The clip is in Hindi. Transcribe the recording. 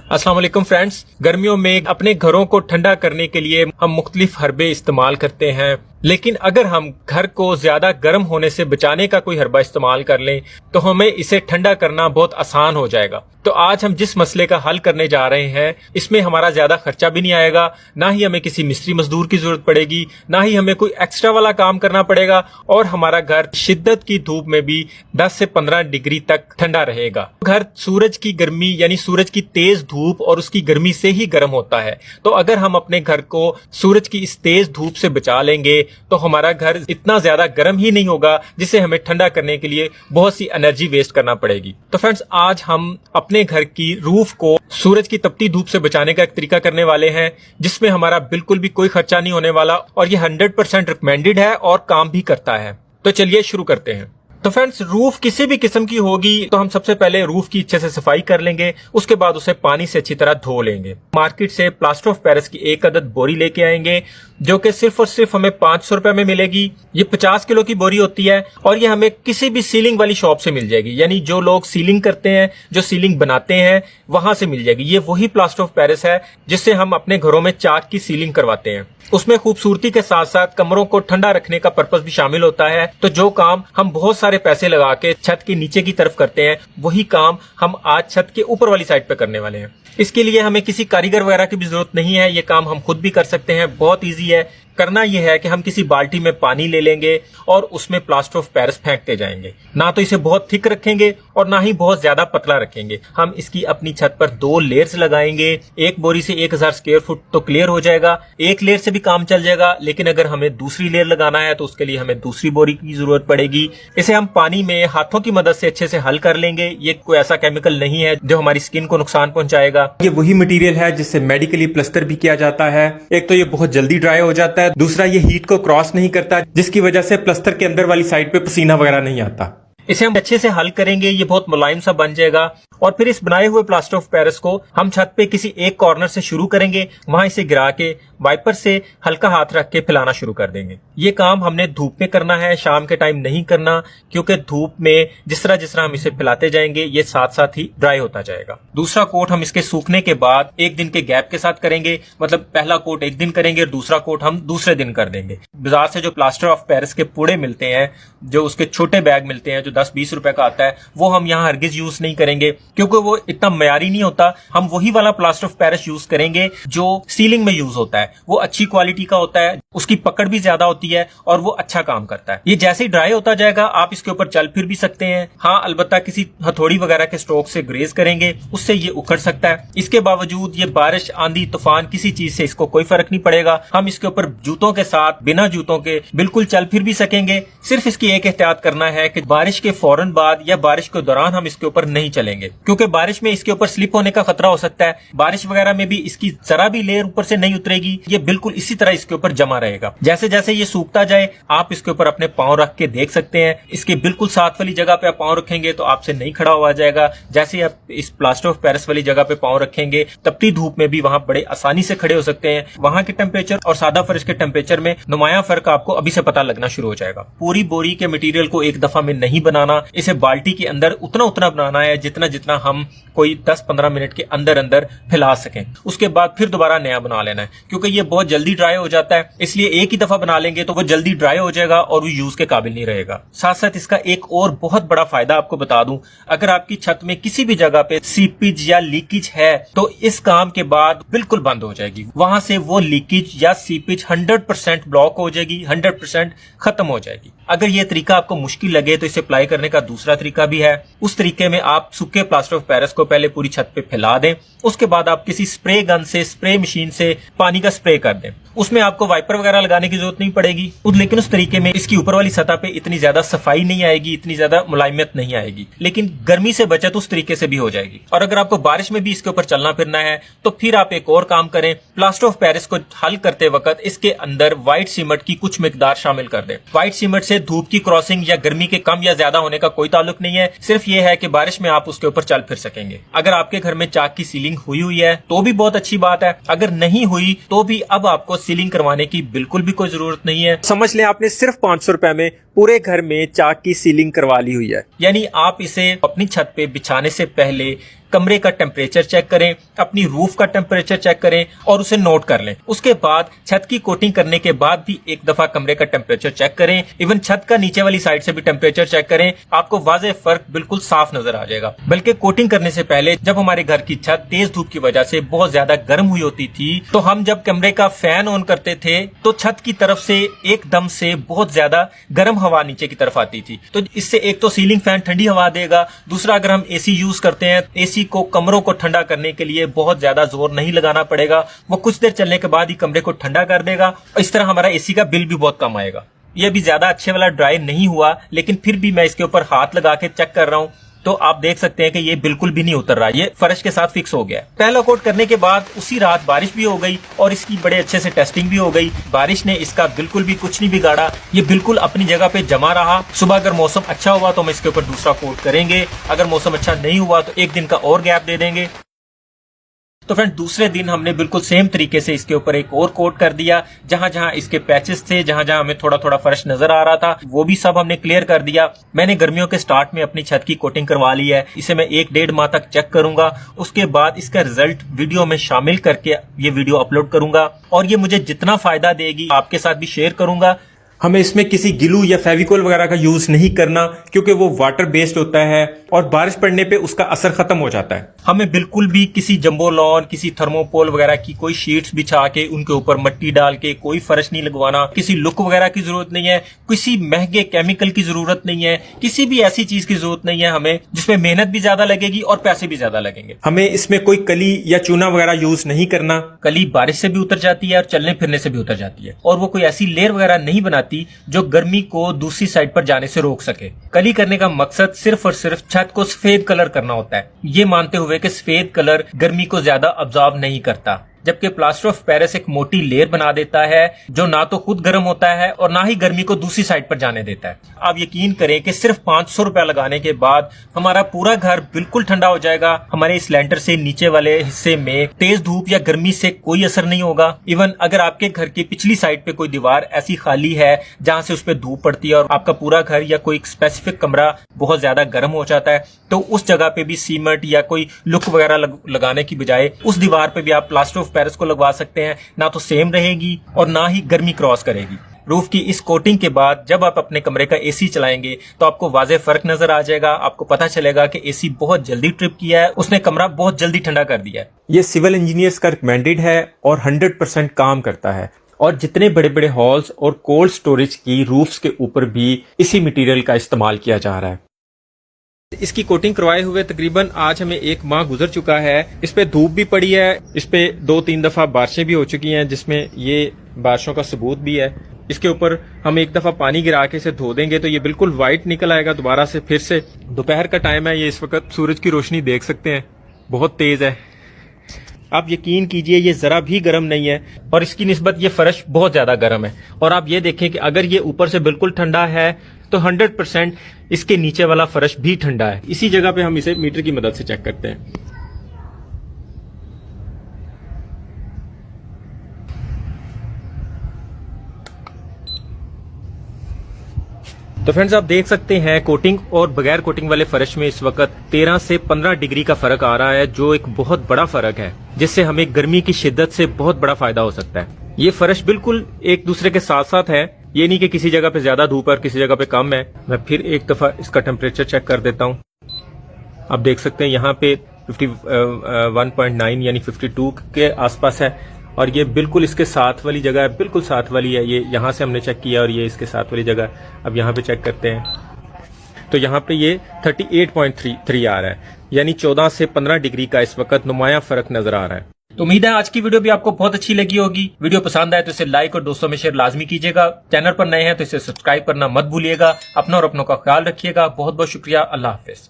अस्सलाम वालेकुम फ्रेंड्स। गर्मियों में अपने घरों को ठंडा करने के लिए हम मुख्तलिफ हर्बे इस्तेमाल करते हैं, लेकिन अगर हम घर को ज्यादा गर्म होने से बचाने का कोई हर्बा इस्तेमाल कर लें तो हमें इसे ठंडा करना बहुत आसान हो जाएगा। तो आज हम जिस मसले का हल करने जा रहे हैं इसमें हमारा ज्यादा खर्चा भी नहीं आएगा, ना ही हमें किसी मिस्त्री मजदूर की जरूरत पड़ेगी, ना ही हमें कोई एक्स्ट्रा वाला काम करना पड़ेगा और हमारा घर शिद्दत की धूप में भी 10 से 15 डिग्री तक ठंडा रहेगा। घर सूरज की गर्मी यानी सूरज की तेज धूप और उसकी गर्मी से ही गर्म होता है। तो अगर हम अपने घर को सूरज की इस तेज धूप से बचा लेंगे तो हमारा घर इतना ज्यादा गर्म ही नहीं होगा जिसे हमें ठंडा करने के लिए बहुत सी एनर्जी वेस्ट करना पड़ेगी। तो फ्रेंड्स, आज हम अपने घर की रूफ को सूरज की तपती धूप से बचाने का एक तरीका करने वाले हैं जिसमें हमारा बिल्कुल भी कोई खर्चा नहीं होने वाला और ये 100% रिकमेंडेड है और काम भी करता है। तो चलिए शुरू करते हैं। तो फ्रेंड्स, रूफ किसी भी किस्म की होगी तो हम सबसे पहले रूफ की अच्छे से सफाई कर लेंगे, उसके बाद उसे पानी से अच्छी तरह धो लेंगे। मार्केट से प्लास्टर ऑफ पेरिस की एक अदद बोरी लेके आएंगे जो कि सिर्फ और सिर्फ हमें 500 रुपए में मिलेगी। ये 50 किलो की बोरी होती है और ये हमें किसी भी सीलिंग वाली शॉप से मिल जाएगी, यानी जो लोग सीलिंग करते हैं, जो सीलिंग बनाते हैं, वहां से मिल जाएगी। ये वही प्लास्टर ऑफ पेरिस है जिससे हम अपने घरों में चाक की सीलिंग करवाते हैं। उसमें खूबसूरती के साथ साथ कमरों को ठंडा रखने का पर्पस भी शामिल होता है। तो जो काम हम बहुत सारे पैसे लगा के छत के नीचे की तरफ करते हैं वही काम हम आज छत के ऊपर वाली साइड पे करने वाले हैं। इसके लिए हमें किसी कारीगर वगैरह की भी जरूरत नहीं है, ये काम हम खुद भी कर सकते हैं। बहुत ईजी है। करना यह है कि हम किसी बाल्टी में पानी ले लेंगे और उसमें प्लास्टर ऑफ पेरिस फेंकते जाएंगे। ना तो इसे बहुत थिक रखेंगे और ना ही बहुत ज्यादा पतला रखेंगे। हम इसकी अपनी छत पर 2 लेयर्स लगाएंगे। एक बोरी से 1000 स्क्वायर फुट तो क्लियर हो जाएगा, एक लेयर से भी काम चल जाएगा, लेकिन अगर हमें दूसरी लेयर लगाना है तो उसके लिए हमें दूसरी बोरी की जरूरत पड़ेगी। इसे हम पानी में हाथों की मदद से अच्छे से हल कर लेंगे। ये कोई ऐसा केमिकल नहीं है जो हमारी स्किन को नुकसान पहुंचाएगा। ये वही मटेरियल है जिससे मेडिकली प्लास्टर भी किया जाता है। एक तो ये बहुत जल्दी ड्राई हो जाता है, दूसरा ये हीट को क्रॉस नहीं करता जिसकी वजह से प्लास्टर के अंदर वाली साइड पे पसीना वगैरह नहीं आता। इसे हम अच्छे से हल करेंगे, ये बहुत मुलायम सा बन जाएगा और फिर इस बनाए हुए प्लास्टर ऑफ पेरिस को हम छत पे किसी एक कॉर्नर से शुरू करेंगे, वहां इसे गिरा के वाइपर से हल्का हाथ रख के फैलाना शुरू कर देंगे। ये काम हमने धूप में करना है, शाम के टाइम नहीं करना, क्योंकि धूप में जिस तरह हम इसे फैलाते जाएंगे ये साथ साथ ही ड्राई होता जाएगा। दूसरा कोट हम इसके सूखने के बाद 1 दिन के गैप के साथ करेंगे, मतलब पहला कोट 1 दिन करेंगे और दूसरा कोट हम दूसरे दिन कर देंगे। बाजार से जो प्लास्टर ऑफ पेरिस के पूड़े मिलते हैं, जो उसके छोटे बैग मिलते हैं जो 10-20 रुपए का आता है, वो हम यहाँ हरगिज यूज नहीं करेंगे क्योंकि वो इतना मयारी नहीं होता। हम वही वाला प्लास्टर ऑफ पेरिस यूज करेंगे जो सीलिंग में यूज होता है। वो अच्छी क्वालिटी का होता है, उसकी पकड़ भी ज्यादा होती है और वो अच्छा काम करता है। ये जैसे ही ड्राई होता जाएगा आप इसके ऊपर चल फिर भी सकते हैं। हाँ, अलबत्ता किसी हथौड़ी वगैरह के स्ट्रोक से ग्रेज करेंगे, उससे ये उखड़ सकता है। इसके बावजूद ये बारिश, आंधी, तूफान, किसी चीज से इसको कोई फर्क नहीं पड़ेगा। हम इसके ऊपर जूतों के साथ, बिना जूतों के बिल्कुल चल फिर भी सकेंगे। सिर्फ इसकी एक एहतियात करना है कि बारिश के फौरन बाद या बारिश के दौरान हम इसके ऊपर नहीं चलेंगे, क्योंकि बारिश में इसके ऊपर स्लिप होने का खतरा हो सकता है। बारिश वगैरह में भी इसकी जरा भी लेयर ऊपर से नहीं उतरेगी, ये बिल्कुल इसी तरह इसके ऊपर जमा रहेगा। जैसे जैसे ये सूखता जाए आप इसके ऊपर अपने पांव रख के देख सकते हैं। इसके बिल्कुल साथ वाली जगह पे आप पांव रखेंगे तो आपसे नहीं खड़ा हुआ जाएगा। जैसे आप इस प्लास्टर ऑफ पेरिस वाली जगह पे पांव रखेंगे, तपती धूप में भी वहां बड़े आसानी से खड़े हो सकते हैं। वहां के टेम्परेचर और सादा फर्श के टेम्परेचर में नुमाया फर्क आपको अभी से पता लगना शुरू हो जाएगा। पूरी बोरी के मटेरियल को एक दफा में नहीं बनाना, इसे बाल्टी के अंदर उतना उतना बनाना है जितना जितना हम कोई 10-15 मिनट के अंदर अंदर फैला सकें। उसके बाद फिर दोबारा नया बना लेना है, क्योंकि ये बहुत जल्दी ड्राई हो जाता है। इसलिए एक ही दफा बना लेंगे तो वो जल्दी ड्राई हो जाएगा और वो यूज के काबिल नहीं रहेगा। साथ साथ इसका एक और बहुत बड़ा फायदा आपको बता दूं, अगर आपकी छत में किसी भी जगह पे सीपेज या लीकेज है तो इस काम के बाद बिल्कुल बंद हो जाएगी। वहां से वो लीकेज या सीपेज 100% ब्लॉक हो जाएगी, 100% खत्म हो जाएगी। अगर ये तरीका आपको मुश्किल लगे तो इसे अप्लाई करने का दूसरा तरीका भी है। उस तरीके में आप सूखे प्लास्टर ऑफ पेरिस को पहले पूरी छत पे फैला दें, उसके बाद आप किसी स्प्रे गन से, स्प्रे मशीन से पानी का स्प्रे कर दें। उसमें आपको वाइपर वगैरह लगाने की जरूरत नहीं पड़ेगी, लेकिन उस तरीके में इसकी ऊपर वाली सतह पे इतनी ज्यादा सफाई नहीं आएगी, इतनी ज्यादा मुलायमियत नहीं आएगी, लेकिन गर्मी से बचत उस तरीके से भी हो जाएगी। और अगर आपको बारिश में भी इसके ऊपर चलना फिरना है तो फिर आप एक और काम करें, प्लास्टर ऑफ पेरिस को हल करते वक्त इसके अंदर व्हाइट सीमेंट की कुछ मिकदार शामिल कर दें। व्हाइट सीमेंट से धूप की क्रॉसिंग या गर्मी के कम या ज्यादा होने का कोई ताल्लुक नहीं है, सिर्फ ये है कि बारिश में आप उसके ऊपर चल फिर सकेंगे। अगर आपके घर में चाक की सीलिंग हुई है तो भी बहुत अच्छी बात है, अगर नहीं हुई तो भी अब आपको सीलिंग करवाने की बिल्कुल भी कोई जरूरत नहीं है। समझ लें आपने सिर्फ 500 रुपए में पूरे घर में चाक की सीलिंग करवा ली हुई है। यानी आप इसे अपनी छत पे बिछाने से पहले कमरे का टेम्परेचर चेक करें, अपनी रूफ का टेम्परेचर चेक करें और उसे नोट कर लें। उसके बाद छत की कोटिंग करने के बाद भी एक दफा कमरे का टेम्परेचर चेक करें, इवन छत का नीचे वाली साइड से भी टेम्परेचर चेक करें। आपको वाज़ेह फर्क बिल्कुल साफ नजर आ जाएगा। बल्कि कोटिंग करने से पहले जब हमारे घर की छत तेज धूप की वजह से बहुत ज्यादा गर्म हुई होती थी, तो हम जब कमरे का फैन ऑन करते थे तो छत की तरफ से एकदम से बहुत ज्यादा गर्म हवा नीचे की तरफ आती थी। तो इससे एक तो सीलिंग फैन ठंडी हवा देगा, दूसरा अगर हम एसी यूज करते हैं, एसी को कमरों को ठंडा करने के लिए बहुत ज्यादा जोर नहीं लगाना पड़ेगा, वो कुछ देर चलने के बाद ही कमरे को ठंडा कर देगा। इस तरह हमारा एसी का बिल भी बहुत कम आएगा। यह भी ज्यादा अच्छे वाला ड्राई नहीं हुआ, लेकिन फिर भी मैं इसके ऊपर हाथ लगा के चेक कर रहा हूं तो आप देख सकते हैं कि ये बिल्कुल भी नहीं उतर रहा, ये फर्श के साथ फिक्स हो गया। पहला कोट करने के बाद उसी रात बारिश भी हो गई और इसकी बड़े अच्छे से टेस्टिंग भी हो गई। बारिश ने इसका बिल्कुल भी कुछ नहीं बिगाड़ा, ये बिल्कुल अपनी जगह पे जमा रहा। सुबह अगर मौसम अच्छा हुआ तो हम इसके ऊपर दूसरा कोट करेंगे, अगर मौसम अच्छा नहीं हुआ तो एक दिन का और गैप दे देंगे। तो फ्रेंड दूसरे दिन हमने बिल्कुल सेम तरीके से इसके ऊपर एक और कोट कर दिया। जहां जहां इसके पैचेस थे, जहां जहां हमें थोड़ा थोड़ा फर्श नजर आ रहा था, वो भी सब हमने क्लियर कर दिया। मैंने गर्मियों के स्टार्ट में अपनी छत की कोटिंग करवा ली है। इसे मैं 1-1.5 माह तक चेक करूंगा, उसके बाद इसका रिजल्ट वीडियो में शामिल करके ये वीडियो अपलोड करूंगा और ये मुझे जितना फायदा देगी आपके साथ भी शेयर करूंगा। हमें इसमें किसी गिलू या फेविकोल वगैरह का यूज नहीं करना, क्योंकि वो वाटर बेस्ड होता है और बारिश पड़ने पे उसका असर खत्म हो जाता है। हमें बिल्कुल भी किसी जंबो लॉन, किसी थर्मोपोल वगैरह की कोई शीट्स बिछा के उनके ऊपर मिट्टी डाल के कोई फर्श नहीं लगवाना, किसी लुक वगैरह की जरूरत नहीं है, किसी महंगे केमिकल की जरूरत नहीं है, किसी भी ऐसी चीज की जरूरत नहीं है हमें जिसमें मेहनत भी ज्यादा लगेगी और पैसे भी ज्यादा लगेंगे। हमें इसमें कोई कली या चूना वगैरह यूज नहीं करना। कली बारिश से भी उतर जाती है और चलने फिरने से भी उतर जाती है, और वो कोई ऐसी लेयर वगैरह नहीं बनाती जो गर्मी को दूसरी साइड पर जाने से रोक सके। कली करने का मकसद सिर्फ और सिर्फ छत को सफेद कलर करना होता है, ये मानते हुए कि सफेद कलर गर्मी को ज्यादा अब्जॉर्ब नहीं करता, जबकि प्लास्टर ऑफ पेरिस एक मोटी लेयर बना देता है जो ना तो खुद गर्म होता है और ना ही गर्मी को दूसरी साइड पर जाने देता है। आप यकीन करें कि सिर्फ 500 रुपया लगाने के बाद हमारा पूरा घर बिल्कुल ठंडा हो जाएगा। हमारे इस लैंटर से नीचे वाले हिस्से में तेज धूप या गर्मी से कोई असर नहीं होगा। इवन अगर आपके घर की पिछली साइड पे कोई दीवार ऐसी खाली है जहां से उस पर धूप पड़ती है और आपका पूरा घर या कोई स्पेसिफिक कमरा बहुत ज्यादा गर्म हो जाता है, तो उस जगह पे भी सीमेंट या कोई लुक वगैरह लगाने की बजाय उस दीवार पे भी आप प्लास्टर ऑफ पेरिस को लगवा सकते हैं। ना तो सेम रहेगी और ना ही गर्मी क्रॉस करेगी। रूफ की इस कोटिंग के बाद जब आप अपने कमरे का एसी चलाएंगे तो आपको वाज़ेह फर्क नजर आ जाएगा। आपको पता चलेगा कि एसी बहुत जल्दी ट्रिप किया है, उसने कमरा बहुत जल्दी ठंडा कर दिया है। ये सिविल इंजीनियर्स का रिकमेंडेड है और 100% काम करता है। और जितने बड़े बड़े हॉल्स और कोल्ड स्टोरेज की रूफ्स के ऊपर भी इसी मटेरियल का इस्तेमाल किया जा रहा है। इसकी कोटिंग करवाए हुए तकरीबन आज हमें 1 माह गुजर चुका है। इस पे धूप भी पड़ी है, इस पे 2-3 दफा बारिशें भी हो चुकी हैं, जिसमें ये बारिशों का सबूत भी है। इसके ऊपर हम एक दफा पानी गिरा के इसे धो देंगे तो ये बिल्कुल व्हाइट निकल आएगा दोबारा से फिर से। दोपहर का टाइम है, ये इस वक्त सूरज की रोशनी देख सकते हैं बहुत तेज है। आप यकीन कीजिए ये जरा भी गर्म नहीं है और इसकी निस्बत ये फर्श बहुत ज्यादा गर्म है। और आप ये देखें कि अगर ये ऊपर से बिल्कुल ठंडा है तो 100% इसके नीचे वाला फर्श भी ठंडा है। इसी जगह पे हम इसे मीटर की मदद से चेक करते हैं। तो फ्रेंड्स आप देख सकते हैं कोटिंग और बगैर कोटिंग वाले फर्श में इस वक्त 13 से 15 डिग्री का फर्क आ रहा है, जो एक बहुत बड़ा फर्क है, जिससे हमें गर्मी की शिद्दत से बहुत बड़ा फायदा हो सकता है। ये फर्श बिल्कुल एक दूसरे के साथ साथ है, ये नहीं कि किसी जगह पे ज्यादा धूप है और किसी जगह पे कम है। मैं फिर एक दफा इसका टेम्परेचर चेक कर देता हूँ। आप देख सकते हैं यहाँ पे 51.9 यानी 52 के आसपास है और ये बिल्कुल इसके साथ वाली जगह है, बिल्कुल साथ वाली है। ये यहाँ से हमने चेक किया और ये इसके साथ वाली जगह। अब यहाँ पे चेक करते हैं तो यहाँ पे ये 38.3 आ रहा है, यानी 14 से 15 डिग्री का इस वक्त नुमाया फर्क नजर आ रहा है। तो उम्मीद है आज की वीडियो भी आपको बहुत अच्छी लगी होगी। वीडियो पसंद आए तो इसे लाइक और दोस्तों में शेयर लाजमी कीजिएगा। चैनल पर नए हैं तो इसे सब्सक्राइब करना मत भूलिएगा। अपना और अपनों का ख्याल रखिएगा। बहुत बहुत शुक्रिया। अल्लाह हाफिज।